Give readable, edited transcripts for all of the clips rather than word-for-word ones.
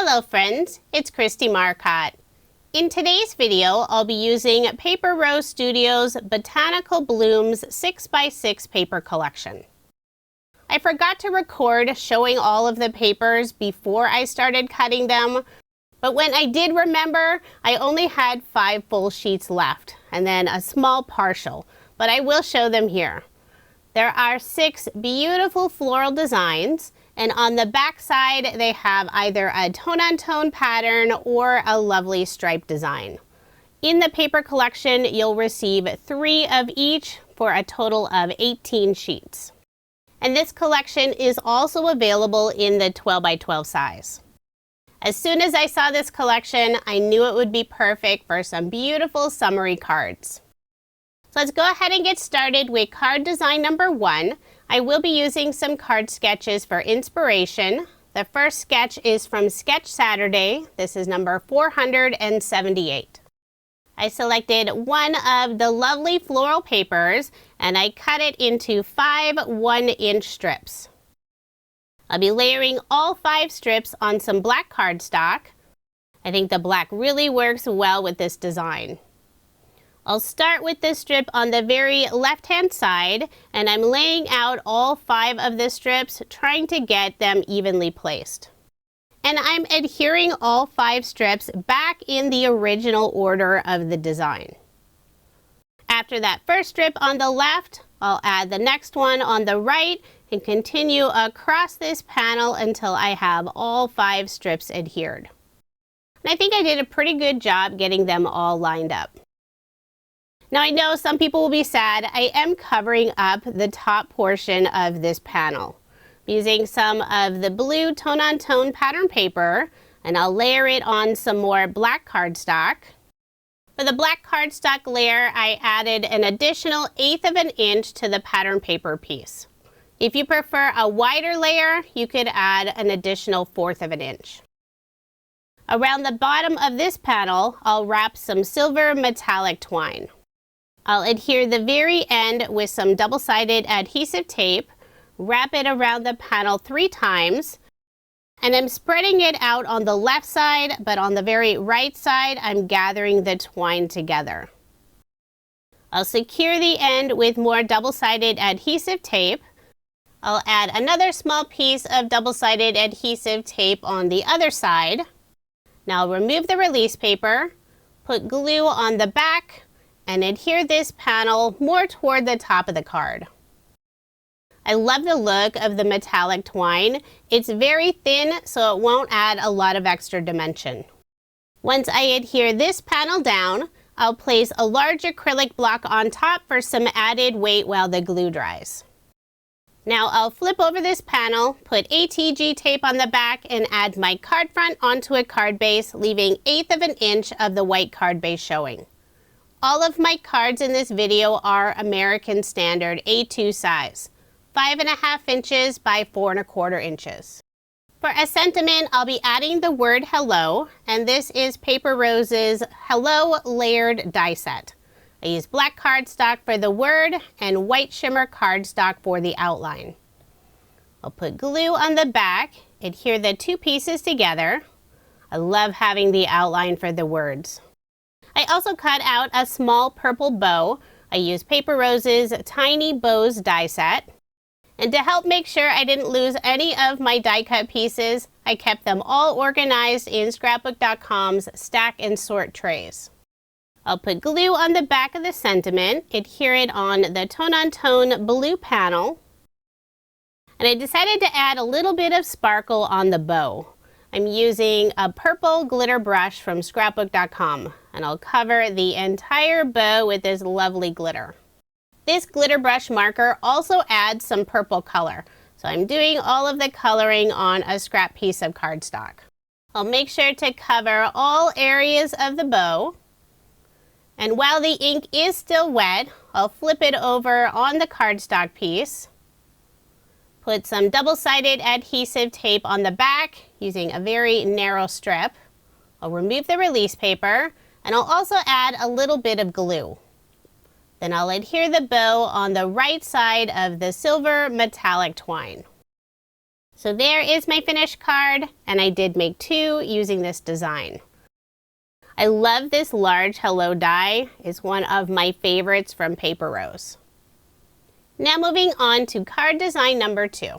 Hello friends, it's Kristie Marcotte. In today's video, I'll be using Paper Rose Studio's Botanical Blooms 6x6 paper collection. I forgot to record showing all of the papers before I started cutting them, but when I did remember, I only had 5 full sheets left and then a small partial, but I will show them here. There are 6 beautiful floral designs, and on the back side they have either a tone-on-tone pattern or a lovely stripe design. In the paper collection, you'll receive 3 of each for a total of 18 sheets. And this collection is also available in the 12x12 size. As soon as I saw this collection, I knew it would be perfect for some beautiful summery cards. So let's go ahead and get started with card design number 1. I will be using some card sketches for inspiration. The first sketch is from Sketch Saturday. This is number 478. I selected one of the lovely floral papers and I cut it into 5 1-inch strips. I'll be layering all 5 strips on some black cardstock. I think the black really works well with this design. I'll start with this strip on the very left-hand side, and I'm laying out all 5 of the strips, trying to get them evenly placed. And I'm adhering all 5 strips back in the original order of the design. After that first strip on the left, I'll add the next one on the right and continue across this panel until I have all 5 strips adhered. And I think I did a pretty good job getting them all lined up. Now I know some people will be sad. I am covering up the top portion of this panel. I'm using some of the blue tone-on-tone pattern paper, and I'll layer it on some more black cardstock. For the black cardstock layer, I added an additional 1/8 of an inch to the pattern paper piece. If you prefer a wider layer, you could add an additional 1/4 of an inch. Around the bottom of this panel, I'll wrap some silver metallic twine. I'll adhere the very end with some double-sided adhesive tape, wrap it around the panel 3 times, and I'm spreading it out on the left side, but on the very right side, I'm gathering the twine together. I'll secure the end with more double-sided adhesive tape. I'll add another small piece of double-sided adhesive tape on the other side. Now I'll remove the release paper, put glue on the back, and adhere this panel more toward the top of the card. I love the look of the metallic twine. It's very thin, so it won't add a lot of extra dimension. Once I adhere this panel down, I'll place a large acrylic block on top for some added weight while the glue dries. Now I'll flip over this panel, put ATG tape on the back, and add my card front onto a card base, leaving 1/8 of an inch of the white card base showing. All of my cards in this video are American Standard A2 size, 5.5 inches by 4.25 inches. For a sentiment, I'll be adding the word hello, and this is Paper Rose's Hello Layered Die Set. I use black cardstock for the word and white shimmer cardstock for the outline. I'll put glue on the back, adhere the 2 pieces together. I love having the outline for the words. I also cut out a small purple bow. I used Paper Rose's Tiny Bows die set. And to help make sure I didn't lose any of my die cut pieces, I kept them all organized in Scrapbook.com's stack and sort trays. I'll put glue on the back of the sentiment, adhere it on the tone-on-tone blue panel. And I decided to add a little bit of sparkle on the bow. I'm using a purple glitter brush from Scrapbook.com, and I'll cover the entire bow with this lovely glitter. This glitter brush marker also adds some purple color, so I'm doing all of the coloring on a scrap piece of cardstock. I'll make sure to cover all areas of the bow, and while the ink is still wet, I'll flip it over on the cardstock piece. Put some double-sided adhesive tape on the back using a very narrow strip. I'll remove the release paper, and I'll also add a little bit of glue. Then I'll adhere the bow on the right side of the silver metallic twine. So there is my finished card, and I did make 2 using this design. I love this large hello die. It's one of my favorites from Paper Rose. Now moving on to card design number 2.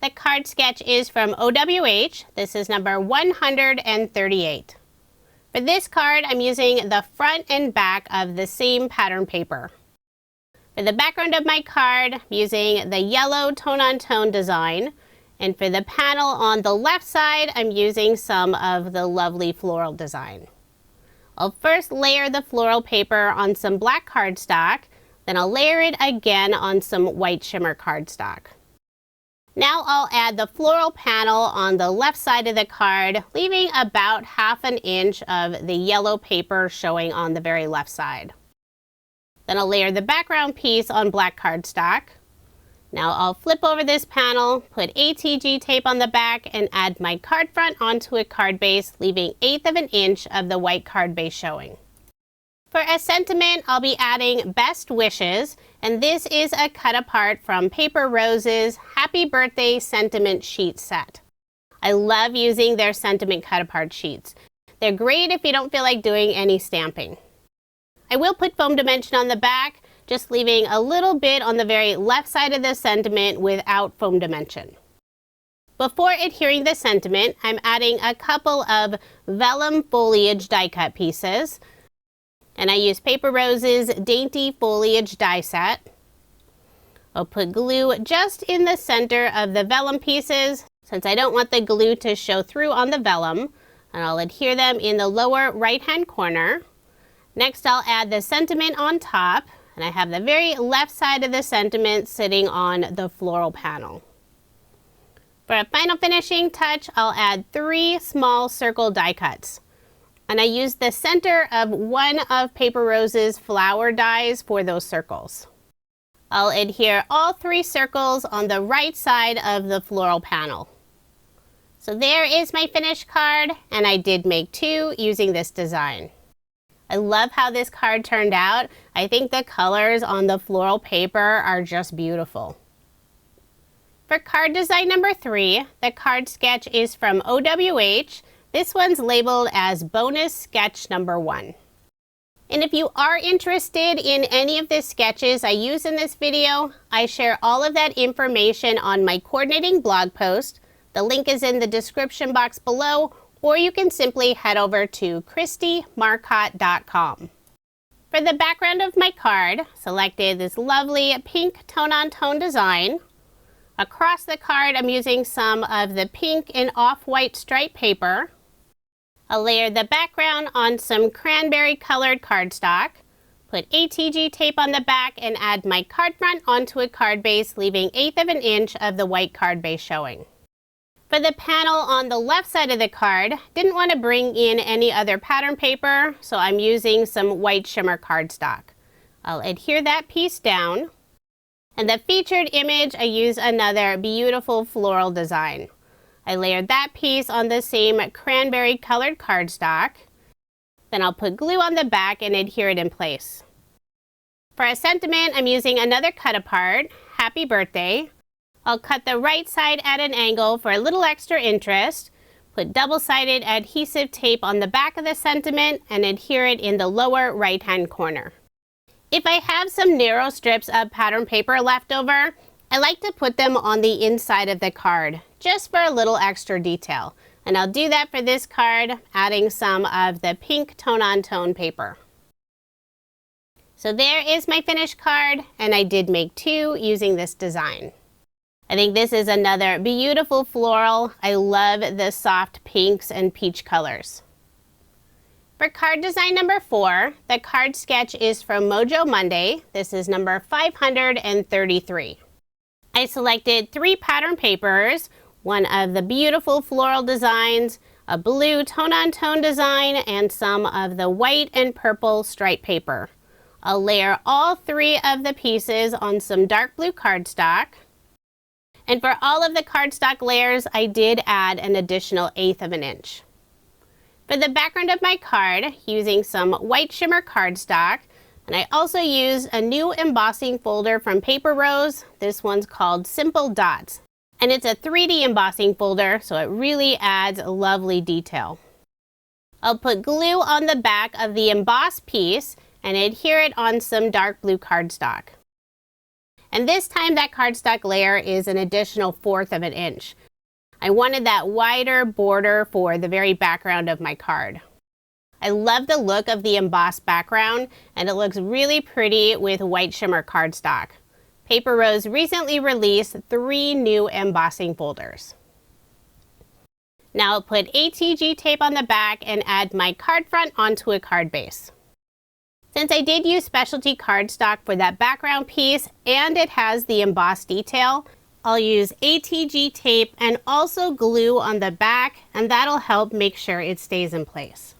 The card sketch is from OWH. This is number 138. For this card, I'm using the front and back of the same pattern paper. For the background of my card, I'm using the yellow tone-on-tone design. And for the panel on the left side, I'm using some of the lovely floral design. I'll first layer the floral paper on some black cardstock, then I'll layer it again on some white shimmer cardstock. Now I'll add the floral panel on the left side of the card, leaving about 1/2 inch of the yellow paper showing on the very left side. Then I'll layer the background piece on black cardstock. Now I'll flip over this panel, put ATG tape on the back, and add my card front onto a card base, leaving 1/8 inch of the white card base showing. For a sentiment, I'll be adding Best Wishes, and this is a cut apart from Paper Rose's Happy Birthday Sentiment Sheet Set. I love using their sentiment cut apart sheets. They're great if you don't feel like doing any stamping. I will put foam dimension on the back, just leaving a little bit on the very left side of the sentiment without foam dimension. Before adhering the sentiment, I'm adding a couple of Vellum foliage die cut pieces. And I use Paper Rose's Dainty Foliage die set. I'll put glue just in the center of the vellum pieces since I don't want the glue to show through on the vellum, and I'll adhere them in the lower right-hand corner. Next, I'll add the sentiment on top, and I have the very left side of the sentiment sitting on the floral panel. For a final finishing touch, I'll add 3 small circle die cuts. And I used the center of one of Paper Rose's flower dies for those circles. I'll adhere all 3 circles on the right side of the floral panel. So there is my finished card, and I did make 2 using this design. I love how this card turned out. I think the colors on the floral paper are just beautiful. For card design number 3, the card sketch is from OWH. This one's labeled as Bonus Sketch Number 1. And if you are interested in any of the sketches I use in this video, I share all of that information on my coordinating blog post. The link is in the description box below, or you can simply head over to KristieMarcotte.com. For the background of my card, selected this lovely pink tone-on-tone design. Across the card, I'm using some of the pink and off-white stripe paper. I'll layer the background on some cranberry colored cardstock, put ATG tape on the back, and add my card front onto a card base, leaving 1/8 inch of the white card base showing. For the panel on the left side of the card, didn't want to bring in any other pattern paper, so I'm using some white shimmer cardstock. I'll adhere that piece down. And the featured image, I use another beautiful floral design. I layered that piece on the same cranberry colored cardstock. Then I'll put glue on the back and adhere it in place. For a sentiment, I'm using another cut apart, Happy Birthday. I'll cut the right side at an angle for a little extra interest, put double-sided adhesive tape on the back of the sentiment, and adhere it in the lower right-hand corner. If I have some narrow strips of pattern paper left over, I like to put them on the inside of the card, just for a little extra detail. And I'll do that for this card, adding some of the pink tone-on-tone paper. So there is my finished card, and I did make 2 using this design. I think this is another beautiful floral. I love the soft pinks and peach colors. For card design number 4, the card sketch is from Mojo Monday. This is number 533. I selected 3 pattern papers, one of the beautiful floral designs, a blue tone-on-tone design, and some of the white and purple stripe paper. I'll layer all 3 of the pieces on some dark blue cardstock. And for all of the cardstock layers, I did add an additional 1/8 inch. For the background of my card, using some white shimmer cardstock, and I also used a new embossing folder from Paper Rose. This one's called Simple Dots. And it's a 3D embossing folder, so it really adds a lovely detail. I'll put glue on the back of the embossed piece and adhere it on some dark blue cardstock. And this time that cardstock layer is an additional 1/4 of an inch. I wanted that wider border for the very background of my card. I love the look of the embossed background, and it looks really pretty with white shimmer cardstock. Paper Rose recently released 3 new embossing folders. Now I'll put ATG tape on the back and add my card front onto a card base. Since I did use specialty cardstock for that background piece and it has the embossed detail, I'll use ATG tape and also glue on the back, and that'll help make sure it stays in place.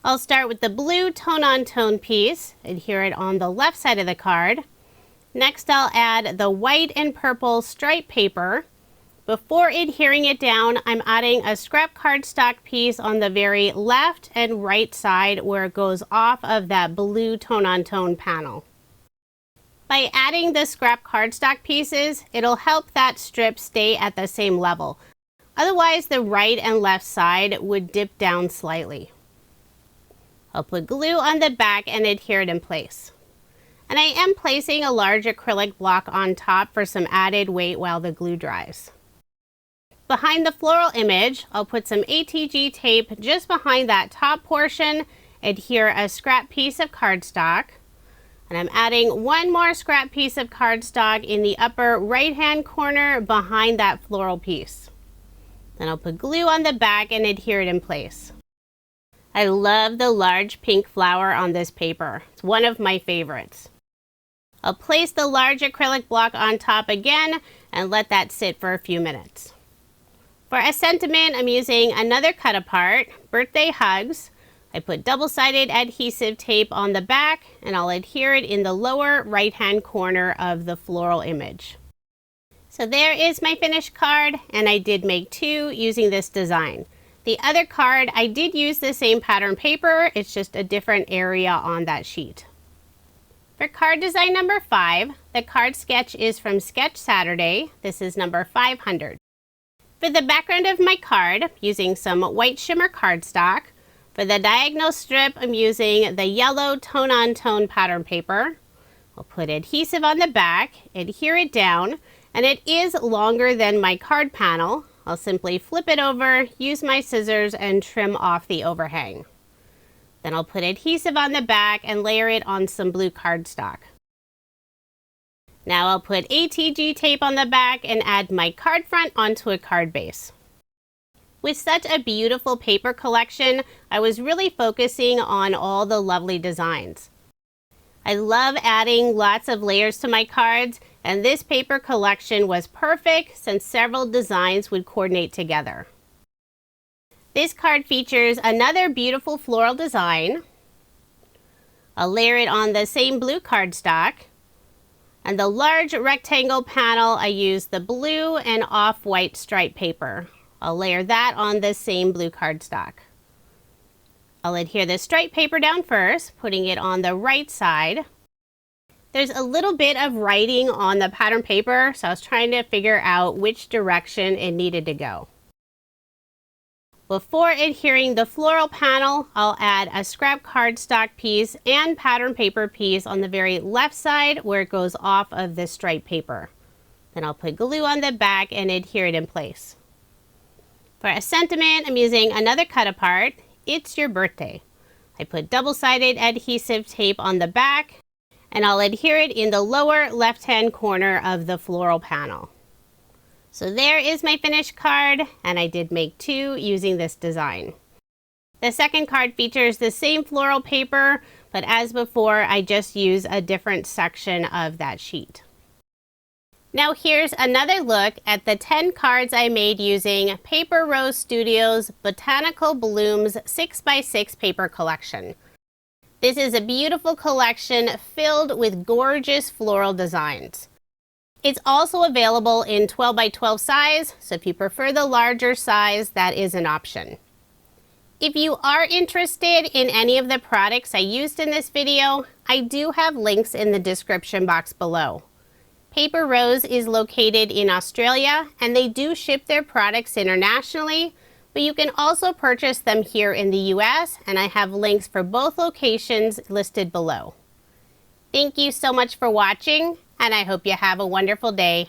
I'll start with the blue tone-on-tone piece, adhere it on the left side of the card. Next I'll add the white and purple stripe paper. Before adhering it down, I'm adding a scrap cardstock piece on the very left and right side where it goes off of that blue tone-on-tone panel. By adding the scrap cardstock pieces, it'll help that strip stay at the same level. Otherwise, the right and left side would dip down slightly. I'll put glue on the back and adhere it in place. And I am placing a large acrylic block on top for some added weight while the glue dries. Behind the floral image, I'll put some ATG tape just behind that top portion, adhere a scrap piece of cardstock, and I'm adding one more scrap piece of cardstock in the upper right-hand corner behind that floral piece. Then I'll put glue on the back and adhere it in place. I love the large pink flower on this paper. It's one of my favorites. I'll place the large acrylic block on top again and let that sit for a few minutes. For a sentiment, I'm using another cut apart, Birthday Hugs. I put double-sided adhesive tape on the back and I'll adhere it in the lower right-hand corner of the floral image. So there is my finished card, and I did make 2 using this design. The other card, I did use the same pattern paper, it's just a different area on that sheet. For card design number 5, the card sketch is from Sketch Saturday. This is number 500. For the background of my card, I'm using some white shimmer cardstock. For the diagonal strip, I'm using the yellow tone-on-tone pattern paper. I'll put adhesive on the back, adhere it down, and it is longer than my card panel. I'll simply flip it over, use my scissors, and trim off the overhang. Then I'll put adhesive on the back and layer it on some blue cardstock. Now I'll put ATG tape on the back and add my card front onto a card base. With such a beautiful paper collection, I was really focusing on all the lovely designs. I love adding lots of layers to my cards, and this paper collection was perfect since several designs would coordinate together. This card features another beautiful floral design. I'll layer it on the same blue cardstock. And the large rectangle panel, I used the blue and off-white stripe paper. I'll layer that on the same blue cardstock. I'll adhere the stripe paper down first, putting it on the right side. There's a little bit of writing on the pattern paper, so I was trying to figure out which direction it needed to go. Before adhering the floral panel, I'll add a scrap cardstock piece and pattern paper piece on the very left side where it goes off of the stripe paper. Then I'll put glue on the back and adhere it in place. For a sentiment, I'm using another cut apart, It's Your Birthday. I put double-sided adhesive tape on the back and I'll adhere it in the lower left-hand corner of the floral panel. So there is my finished card, and I did make 2 using this design. The second card features the same floral paper, but as before, I just use a different section of that sheet. Now here's another look at the 10 cards I made using Paper Rose Studios Botanical Blooms 6x6 paper collection. This is a beautiful collection filled with gorgeous floral designs. It's also available in 12 by 12 size, so if you prefer the larger size, that is an option. If you are interested in any of the products I used in this video, I do have links in the description box below. Paper Rose is located in Australia, and they do ship their products internationally, but you can also purchase them here in the US, and I have links for both locations listed below. Thank you so much for watching, and I hope you have a wonderful day.